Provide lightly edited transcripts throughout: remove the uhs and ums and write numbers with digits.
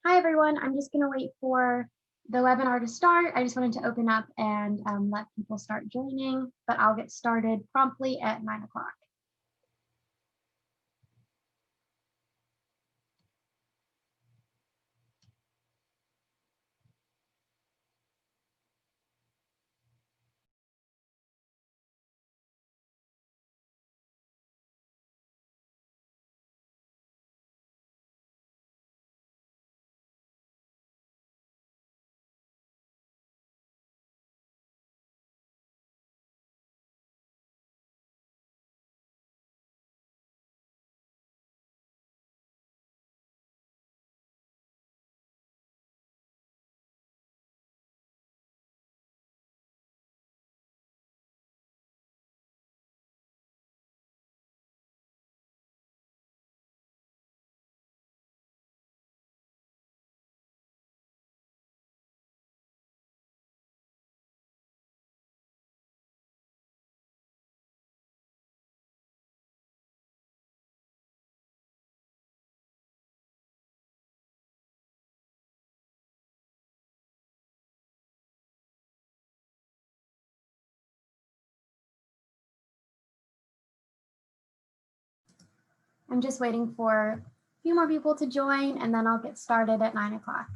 Hi, everyone. I'm just going to wait for the webinar to start. I just wanted to open up and let people start joining, but I'll get started promptly at 9 o'clock. I'm just waiting for a few more people to join, and then I'll get started at 9 o'clock.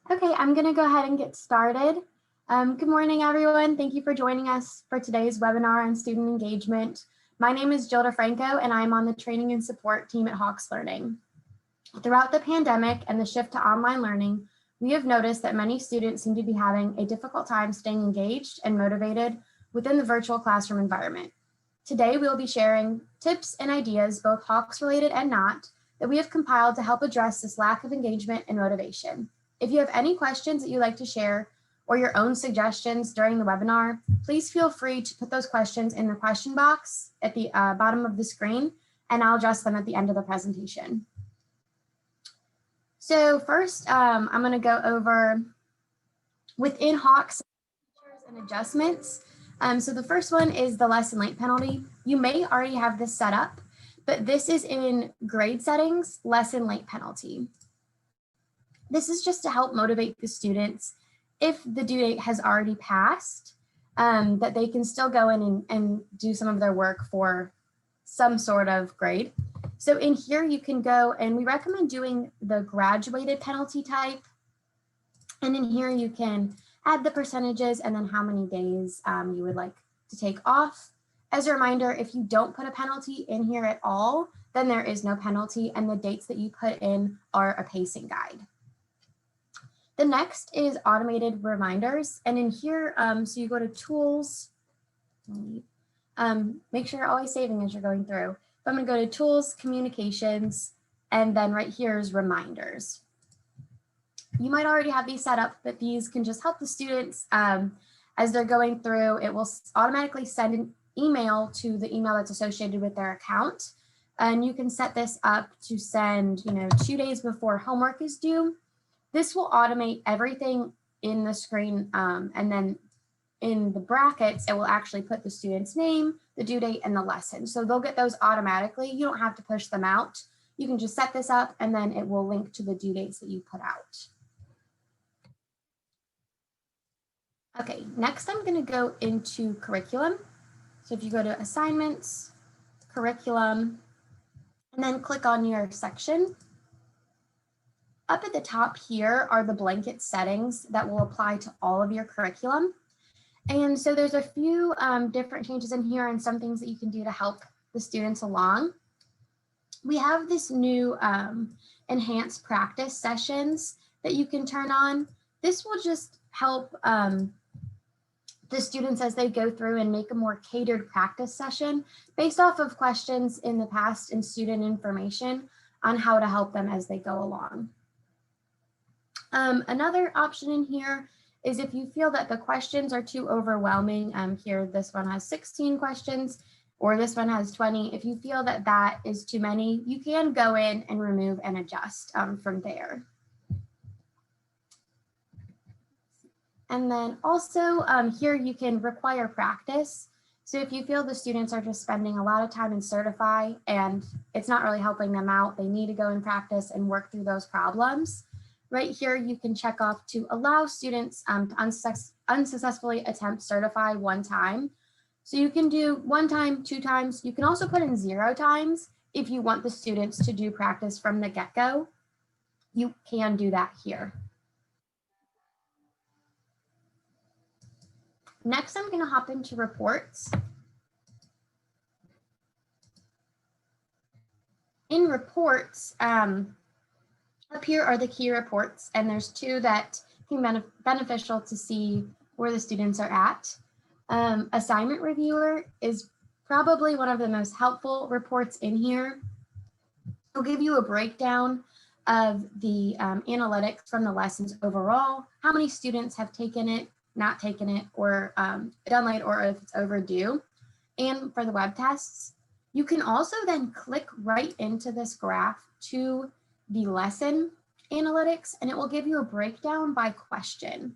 Okay, I'm going to go ahead and get started. Good morning, everyone. Thank you for joining us for today's webinar on student engagement. My name is Jill DeFranco, and I'm on the training and support team at Hawks Learning. Throughout the pandemic and the shift to online learning, we have noticed that many students seem to be having a difficult time staying engaged and motivated within the virtual classroom environment. Today, we'll be sharing tips and ideas, both Hawks related and not, that we have compiled to help address this lack of engagement and motivation. If you have any questions that you'd like to share or your own suggestions during the webinar, please feel free to put those questions in the question box at the bottom of the screen, and I'll address them at the end of the presentation. So first, I'm going to go over within Hawks features and adjustments. So the first one is the lesson late penalty. You may already have this set up, but this is in grade settings, lesson late penalty. This is just to help motivate the students if the due date has already passed, that they can still go in and do some of their work for some sort of grade. So in here you can go, and we recommend doing the graduated penalty type. And in here you can add the percentages and then how many days you would like to take off. As a reminder, if you don't put a penalty in here at all, then there is no penalty, and the dates that you put in are a pacing guide. The next is automated reminders. And in here, so you go to tools, make sure you're always saving as you're going through. So I'm going to go to tools, communications, and then right here is reminders. You might already have these set up, but these can just help the students as they're going through. It will automatically send an email to the email that's associated with their account. And you can set this up to send, 2 days before homework is due. This will automate everything in the screen, and then in the brackets, it will actually put the student's name, the due date, and the lesson. So they'll get those automatically. You don't have to push them out. You can just set this up, and then it will link to the due dates that you put out. Okay, next I'm going to go into curriculum. So if you go to assignments, curriculum, and then click on your section. Up at the top here are the blanket settings that will apply to all of your curriculum. And so there's a few different changes in here and some things that you can do to help the students along. We have this new enhanced practice sessions that you can turn on. This will just help the students as they go through and make a more catered practice session based off of questions in the past and student information on how to help them as they go along. Another option in here is if you feel that the questions are too overwhelming. Here, this one has 16 questions, or this one has 20. If you feel that that is too many, you can go in and remove and adjust from there. And then also here you can require practice. So if you feel the students are just spending a lot of time in Certify and it's not really helping them out, they need to go and practice and work through those problems. Right here, you can check off to allow students to unsuccessfully attempt Certify one time. So you can do 1 time, 2 times. You can also put in 0 times if you want the students to do practice from the get-go. You can do that here. Next, I'm going to hop into reports. In reports, up here are the key reports, and there's 2 that can be beneficial to see where the students are at. Assignment Reviewer is probably one of the most helpful reports in here. It'll give you a breakdown of the analytics from the lessons overall, how many students have taken it, not taken it, or done late, or if it's overdue. And for the web tests, you can also then click right into this graph to the lesson analytics, and it will give you a breakdown by question.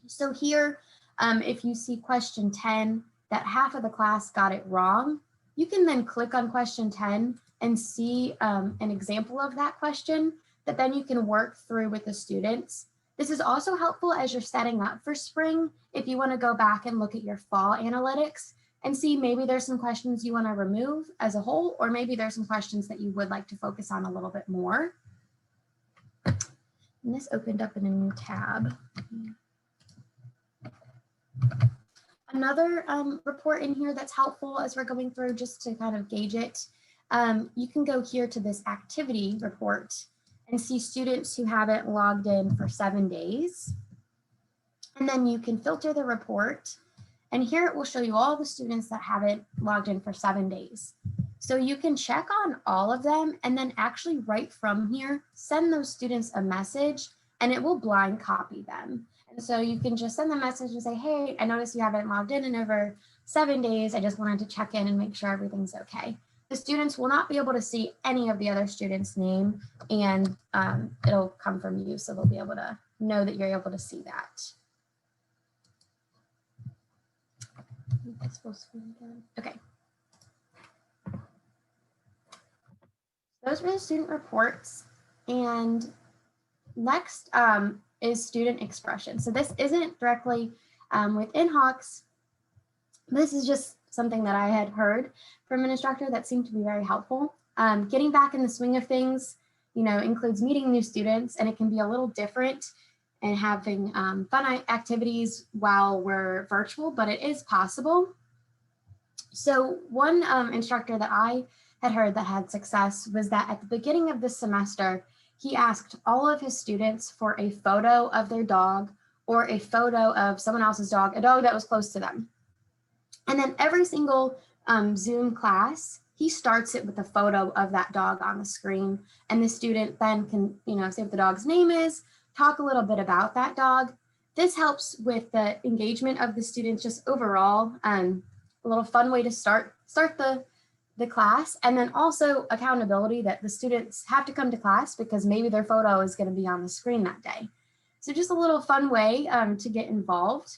So here, if you see question 10, that half of the class got it wrong, you can then click on question 10 and see an example of that question that then you can work through with the students. This is also helpful as you're setting up for spring. If you want to go back and look at your fall analytics and see maybe there's some questions you want to remove as a whole, or maybe there's some questions that you would like to focus on a little bit more. And this opened up in a new tab. Another report in here that's helpful as we're going through just to kind of gauge it. You can go here to this activity report and see students who haven't logged in for 7 days. And then you can filter the report. And here it will show you all the students that haven't logged in for 7 days. So you can check on all of them and then actually right from here, send those students a message and it will blind copy them. And so you can just send the message and say, hey, I noticed you haven't logged in over 7 days. I just wanted to check in and make sure everything's okay. The students will not be able to see any of the other students' name, and it'll come from you. So they'll be able to know that you're able to see that. Okay. Those were the student reports. And next is student expression. So this isn't directly within Hawks. This is just something that I had heard from an instructor that seemed to be very helpful. Getting back in the swing of things, includes meeting new students, and it can be a little different and having fun activities while we're virtual, but it is possible. So one instructor that I had heard that had success was that at the beginning of the semester, he asked all of his students for a photo of their dog or a photo of someone else's dog, a dog that was close to them. And then every single Zoom class, he starts it with a photo of that dog on the screen. And the student then can, say what the dog's name is, talk a little bit about that dog. This helps with the engagement of the students just overall. A little fun way to start the class, and then also accountability that the students have to come to class because maybe their photo is going to be on the screen that day. So just a little fun way to get involved.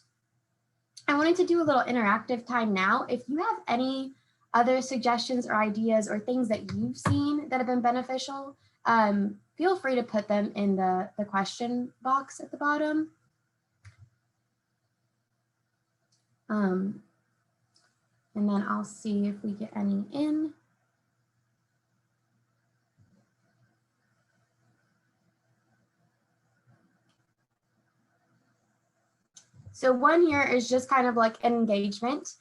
I wanted to do a little interactive time now. If you have any other suggestions or ideas or things that you've seen that have been beneficial, feel free to put them in the question box at the bottom. And then I'll see if we get any in. So one here is just kind of like an engagement.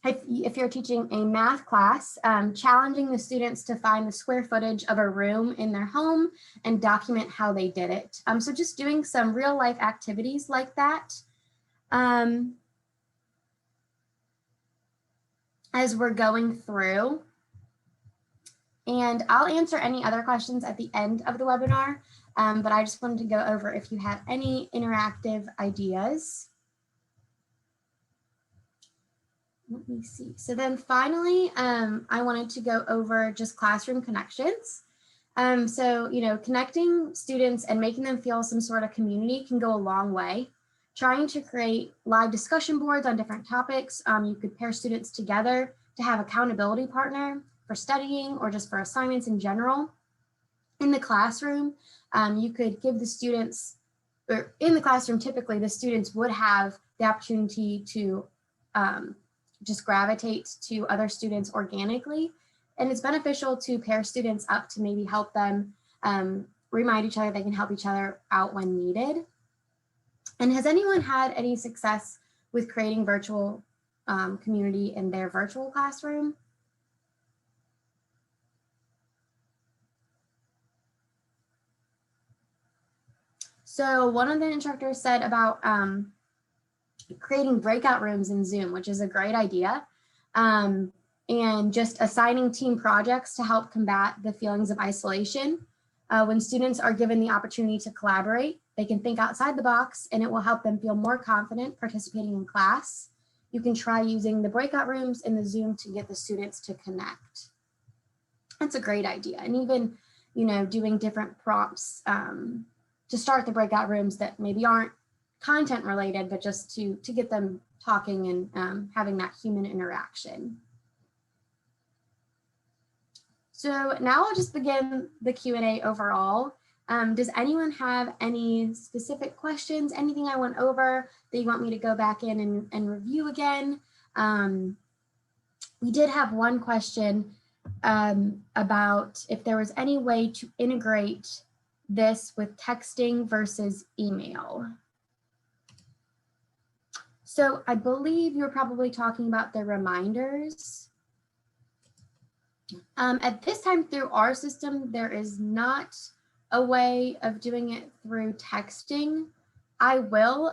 If you're teaching a math class, challenging the students to find the square footage of a room in their home and document how they did it. So just doing some real life activities like that. As we're going through. And I'll answer any other questions at the end of the webinar, but I just wanted to go over if you had any interactive ideas. Let me see. So then finally, I wanted to go over just classroom connections. So, you know, connecting students and making them feel some sort of community can go a long way. Trying to create live discussion boards on different topics. You could pair students together to have accountability partner for studying or just for assignments in general. In the classroom, you could give the students, or in the classroom, typically the students would have the opportunity to just gravitate to other students organically. And it's beneficial to pair students up to maybe help them remind each other they can help each other out when needed. And has anyone had any success with creating virtual community in their virtual classroom? So one of the instructors said about creating breakout rooms in Zoom, which is a great idea, and just assigning team projects to help combat the feelings of isolation. When students are given the opportunity to collaborate, they can think outside the box and it will help them feel more confident participating in class. You can try using the breakout rooms in the Zoom to get the students to connect. That's a great idea. And even, you know, doing different prompts to start the breakout rooms that maybe aren't content related, but just to get them talking and having that human interaction. So now I'll just begin the Q&A overall. Does anyone have any specific questions, anything I went over that you want me to go back in and review again? We did have one question about if there was any way to integrate this with texting versus email. So I believe you're probably talking about the reminders. At this time through our system, there is not a way of doing it through texting. I will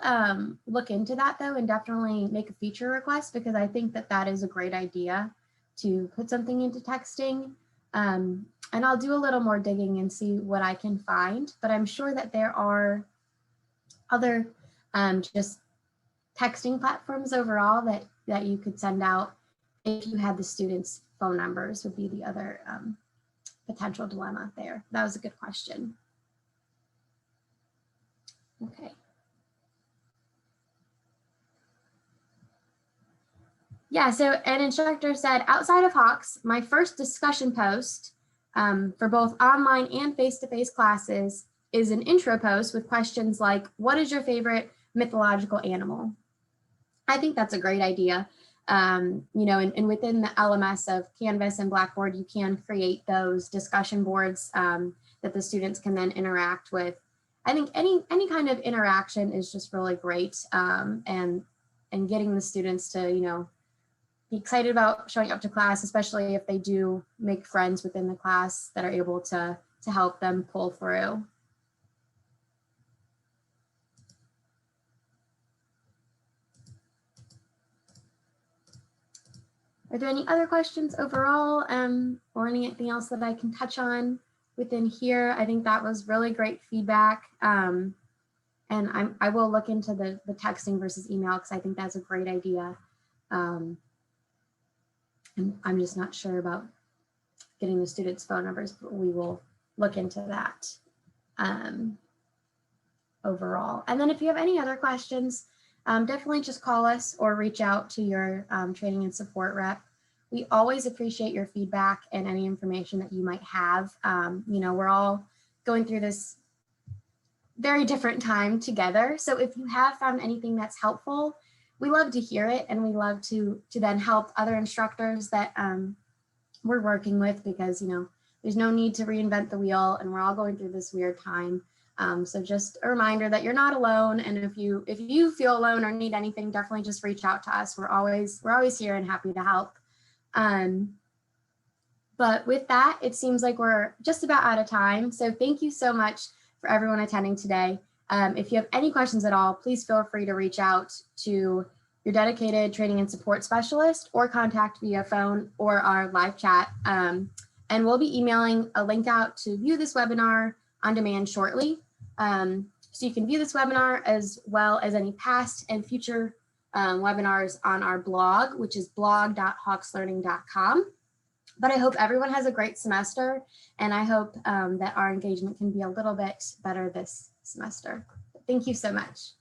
look into that though and definitely make a feature request because I think that that is a great idea to put something into texting. And I'll do a little more digging and see what I can find, but I'm sure that there are other just texting platforms overall that you could send out if you had the students' phone numbers would be the other potential dilemma there. That was a good question. Okay. Yeah, so an instructor said, outside of Hawks, my first discussion post for both online and face-to-face classes is an intro post with questions like, what is your favorite mythological animal? I think that's a great idea. You know, and within the LMS of Canvas and Blackboard, you can create those discussion boards that the students can then interact with. I think any kind of interaction is just really great, and getting the students to, you know, be excited about showing up to class, especially if they do make friends within the class that are able to help them pull through. Are there any other questions overall or anything else that I can touch on? within here. I think that was really great feedback. And I will look into the texting versus email because I think that's a great idea. And I'm just not sure about getting the students' phone numbers, but we will look into that overall. And then if you have any other questions, definitely just call us or reach out to your training and support rep. We always appreciate your feedback and any information that you might have. You know, we're all going through this very different time together. So if you have found anything that's helpful, we love to hear it, and we love to then help other instructors that we're working with, because, you know, there's no need to reinvent the wheel, and we're all going through this weird time. So just a reminder that you're not alone, and if you feel alone or need anything, definitely just reach out to us. We're always here and happy to help. But with that, it seems like we're just about out of time. So thank you so much for everyone attending today. If you have any questions at all, please feel free to reach out to your dedicated training and support specialist, or contact via phone or our live chat. And we'll be emailing a link out to view this webinar on demand shortly. So you can view this webinar as well as any past and future webinars on our blog, which is blog.hawkslearning.com. But I hope everyone has a great semester, and I hope that our engagement can be a little bit better this semester. Thank you so much.